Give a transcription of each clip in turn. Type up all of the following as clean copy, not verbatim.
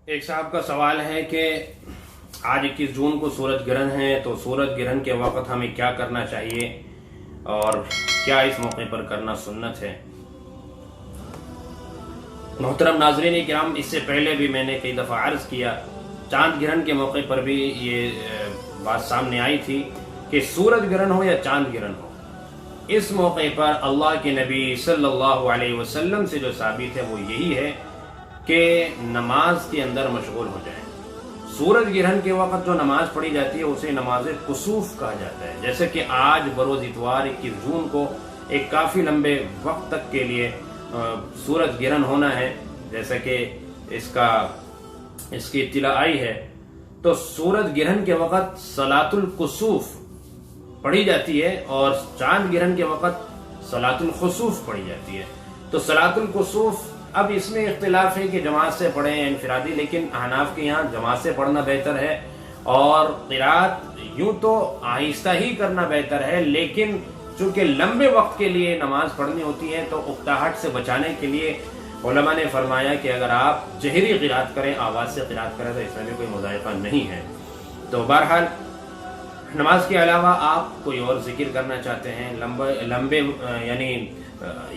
ایک صاحب کا سوال ہے کہ آج 21 جون کو سورج گرہن ہے، تو سورج گرہن کے وقت ہمیں کیا کرنا چاہیے اور کیا اس موقع پر کرنا سنت ہے؟ محترم ناظرین کرام، اس سے پہلے بھی میں نے کئی دفعہ عرض کیا، چاند گرہن کے موقع پر بھی یہ بات سامنے آئی تھی کہ سورج گرہن ہو یا چاند گرہن ہو، اس موقع پر اللہ کے نبی صلی اللہ علیہ وسلم سے جو ثابت ہے وہ یہی ہے کہ نماز کے اندر مشغول ہو جائیں۔ سورج گرہن کے وقت جو نماز پڑھی جاتی ہے اسے نماز کسوف کہا جاتا ہے، جیسے کہ آج بروز اتوار 21 جون کو ایک کافی لمبے وقت تک کے لیے سورج گرہن ہونا ہے، جیسا کہ اس کی اطلاع آئی ہے، تو سورج گرہن کے وقت صلاۃ الکسوف پڑھی جاتی ہے اور چاند گرہن کے وقت صلاۃ الخسوف پڑھی جاتی ہے۔ تو صلاۃ الکسوف، اب اس میں اختلاف ہے کہ جماعت سے پڑھیں یا انفرادی، لیکن احناف کے یہاں جماعت سے پڑھنا بہتر ہے، اور قرات یوں تو آہستہ ہی کرنا بہتر ہے، لیکن چونکہ لمبے وقت کے لیے نماز پڑھنی ہوتی ہے تو اکتاہٹ سے بچانے کے لیے علماء نے فرمایا کہ اگر آپ جہری قرات کریں، آواز سے قرات کریں، تو اس میں بھی کوئی مضائقہ نہیں ہے۔ تو بہرحال نماز کے علاوہ آپ کوئی اور ذکر کرنا چاہتے ہیں لمبے یعنی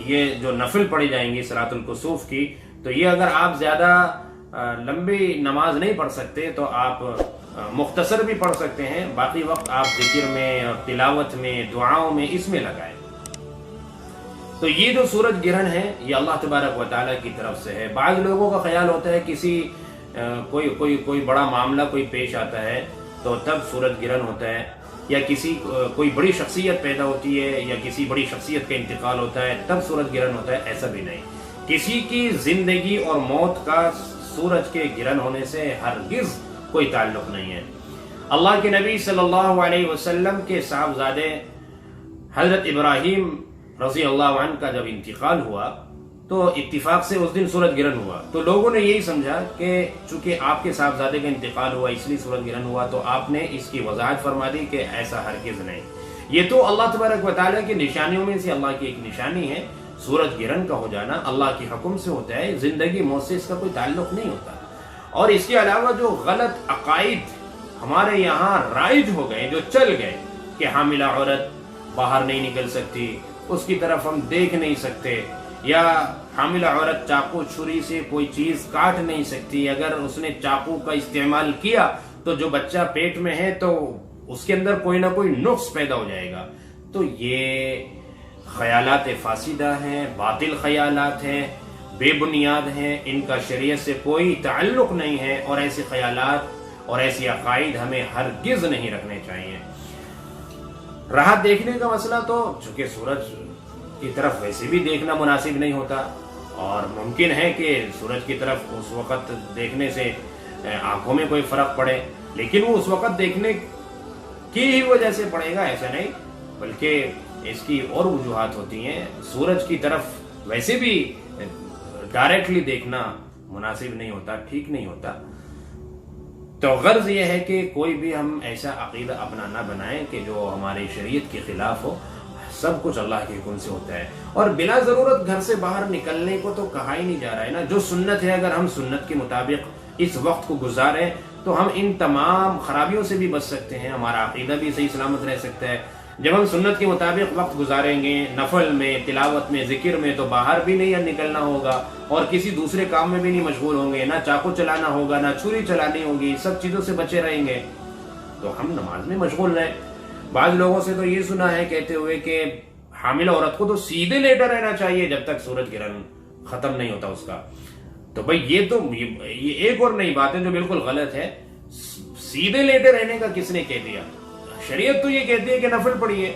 یہ جو نفل پڑھی جائیں گی صلاۃ الکسوف کی، تو یہ اگر آپ زیادہ لمبی نماز نہیں پڑھ سکتے تو آپ مختصر بھی پڑھ سکتے ہیں، باقی وقت آپ ذکر میں، تلاوت میں، دعاؤں میں، اس میں لگائیں۔ تو یہ جو سورج گرہن ہے یہ اللہ تبارک و تعالیٰ کی طرف سے ہے۔ بعض لوگوں کا خیال ہوتا ہے کسی کوئی بڑا معاملہ کوئی پیش آتا ہے تو تب سورج گرہن ہوتا ہے، یا کوئی بڑی شخصیت پیدا ہوتی ہے یا کسی بڑی شخصیت کا انتقال ہوتا ہے تب سورج گرہن ہوتا ہے، ایسا بھی نہیں۔ کسی کی زندگی اور موت کا سورج کے گرہن ہونے سے ہرگز کوئی تعلق نہیں ہے۔ اللہ کے نبی صلی اللہ علیہ وسلم کے صاحبزادے حضرت ابراہیم رضی اللہ عنہ کا جب انتقال ہوا تو اتفاق سے اس دن سورج گرہن ہوا، تو لوگوں نے یہی سمجھا کہ چونکہ آپ کے صاحبزادے کا انتقال ہوا اس لیے سورج گرہن ہوا، تو آپ نے اس کی وضاحت فرما دی کہ ایسا ہرگز نہیں۔ یہ تو اللہ تبارک و تعالیٰ کی نشانیوں میں سے اللہ کی ایک نشانی ہے، سورج گرہن کا ہو جانا اللہ کے حکم سے ہوتا ہے، زندگی موت سے اس کا کوئی تعلق نہیں ہوتا۔ اور اس کے علاوہ جو غلط عقائد ہمارے یہاں رائج ہو گئے، جو چل گئے کہ حاملہ عورت باہر نہیں نکل سکتی، اس کی طرف ہم دیکھ نہیں سکتے، یا حاملہ عورت چاقو چھری سے کوئی چیز کاٹ نہیں سکتی، اگر اس نے چاقو کا استعمال کیا تو جو بچہ پیٹ میں ہے تو اس کے اندر کوئی نہ کوئی نقص پیدا ہو جائے گا، تو یہ خیالات فاسدہ ہیں، باطل خیالات ہیں، بے بنیاد ہیں، ان کا شریعت سے کوئی تعلق نہیں ہے، اور ایسے خیالات اور ایسی عقائد ہمیں ہرگز نہیں رکھنے چاہیے۔ رہا دیکھنے کا مسئلہ، تو چونکہ سورج کی طرف ویسے بھی دیکھنا مناسب نہیں ہوتا، اور ممکن ہے کہ سورج کی طرف اس وقت دیکھنے سے آنکھوں میں کوئی فرق پڑے، لیکن وہ اس وقت دیکھنے کی ہی وجہ سے پڑے گا ایسا نہیں، بلکہ اس کی اور وجوہات ہوتی ہیں۔ سورج کی طرف ویسے بھی ڈائریکٹلی دیکھنا مناسب نہیں ہوتا، ٹھیک نہیں ہوتا۔ تو غرض یہ ہے کہ کوئی بھی ہم ایسا عقیدہ اپنا نہ بنائیں کہ جو ہماری شریعت کے خلاف ہو، سب کچھ اللہ کے حکم سے ہوتا ہے، اور بلا ضرورت گھر سے باہر نکلنے کو تو کہا ہی نہیں جا رہا ہے نا۔ جو سنت ہے، اگر ہم سنت کے مطابق اس وقت کو گزاریں تو ہم ان تمام خرابیوں سے بھی بچ سکتے ہیں، ہمارا عقیدہ بھی صحیح سلامت رہ سکتا ہے۔ جب ہم سنت کے مطابق وقت گزاریں گے، نفل میں، تلاوت میں، ذکر میں، تو باہر بھی نہیں نکلنا ہوگا اور کسی دوسرے کام میں بھی نہیں مشغول ہوں گے، نہ چاقو چلانا ہوگا، نہ چھری چلانی ہوگی، سب چیزوں سے بچے رہیں گے، تو ہم نماز میں مشغول رہیں۔ بعض لوگوں سے تو یہ سنا ہے کہتے ہوئے کہ حاملہ عورت کو تو سیدھے لیٹا رہنا چاہیے جب تک سورج گرہن ختم نہیں ہوتا اس کا، تو بھئی یہ ایک اور نئی بات ہے جو بالکل غلط ہے۔ سیدھے لیٹے رہنے کا کس نے کہہ دیا؟ شریعت تو یہ کہتی ہے کہ نفل پڑھیے،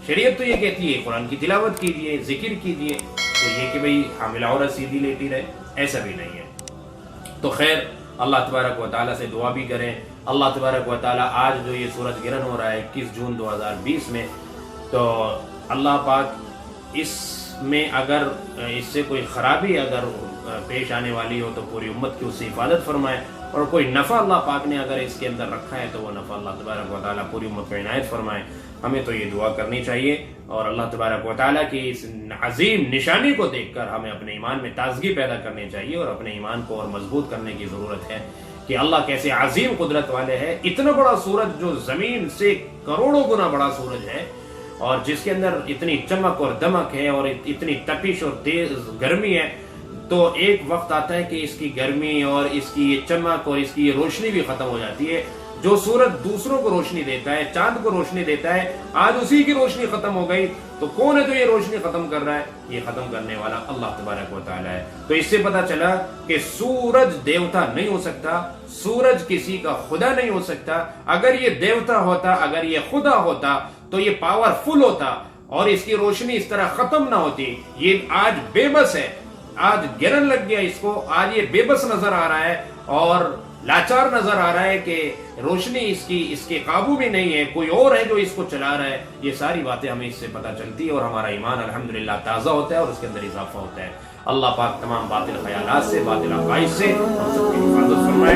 شریعت تو یہ کہتی ہے قرآن کی تلاوت کیجیے، ذکر کیجیے، تو یہ کہ بھئی حاملہ عورت سیدھی لیٹی رہے، ایسا بھی نہیں ہے۔ تو خیر، اللہ تبارک و تعالیٰ سے دعا بھی کریں، اللہ تبارک و تعالیٰ آج جو یہ سورج گرہن ہو رہا ہے 21 جون 2020 میں، تو اللہ پاک اس میں اگر اس سے کوئی خرابی اگر پیش آنے والی ہو تو پوری امت کی اس سے حفاظت فرمائے، اور کوئی نفع اللہ پاک نے اگر اس کے اندر رکھا ہے تو وہ نفع اللہ تبارک و تعالیٰ پوری امت کو عنایت فرمائے. ہمیں تو یہ دعا کرنی چاہیے اور اللہ تبارک و تعالیٰ کی اس عظیم نشانی کو دیکھ کر ہمیں اپنے ایمان میں تازگی پیدا کرنی چاہیے اور اپنے ایمان کو اور مضبوط کرنے کی ضرورت ہے کہ اللہ کیسے عظیم قدرت والے ہے. اتنا بڑا سورج جو زمین سے کروڑوں گنا بڑا سورج ہے اور جس کے اندر اتنی چمک اور دمک ہے اور اتنی تپش اور تیز گرمی ہے، تو ایک وقت آتا ہے کہ اس کی گرمی اور اس کی یہ چمک اور اس کی یہ روشنی بھی ختم ہو جاتی ہے. جو سورج دوسروں کو روشنی دیتا ہے، چاند کو روشنی دیتا ہے، آج اسی کی روشنی ختم ہو گئی تو کون ہے جو یہ روشنی ختم کر رہا ہے؟ یہ ختم کرنے والا اللہ تبارک و تعالیٰ ہے. تو اس سے پتا چلا کہ سورج دیوتا نہیں ہو سکتا، سورج کسی کا خدا نہیں ہو سکتا. اگر یہ دیوتا ہوتا، اگر یہ خدا ہوتا تو یہ پاور فل ہوتا اور اس کی روشنی اس طرح ختم نہ ہوتی. یہ آج بے بس ہے، آج گرن لگ گیا اس کو، آج یہ بے بس نظر آ رہا ہے اور لاچار نظر آ رہا ہے کہ روشنی اس کے قابو میں نہیں ہے، کوئی اور ہے جو اس کو چلا رہا ہے. یہ ساری باتیں ہمیں اس سے پتہ چلتی ہے اور ہمارا ایمان الحمدللہ تازہ ہوتا ہے اور اس کے اندر اضافہ ہوتا ہے. اللہ پاک تمام باطل خیالات سے، باطل عقائد سے ہم سب کی حفاظت فرمائے.